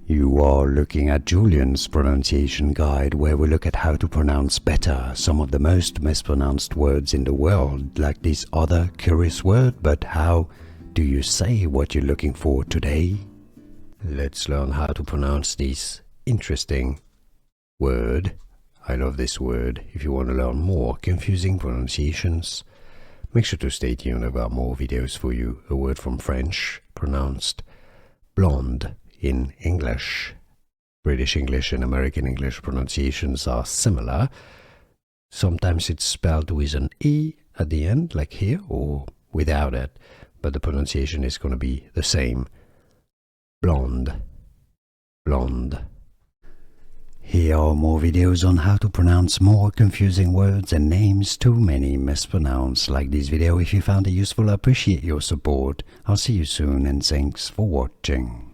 You are looking at Julian's pronunciation guide, where we look at how to pronounce better some of the most mispronounced words in the world, like this other curious word. But how do you say what you're looking for today? Let's learn how to pronounce this interesting word. I love this word. If you want to learn more confusing pronunciations, make sure to stay tuned. I've got more videos for you. A word from French, pronounced blonde in English. British English and American English pronunciations are similar. Sometimes it's spelled with an E at the end, like here, or without it, but the pronunciation is going to be the same. Blonde, blonde. Here are more videos on how to pronounce more confusing words and names too many mispronounced. Like this video if you found it useful. I appreciate your support. I'll see you soon and thanks for watching.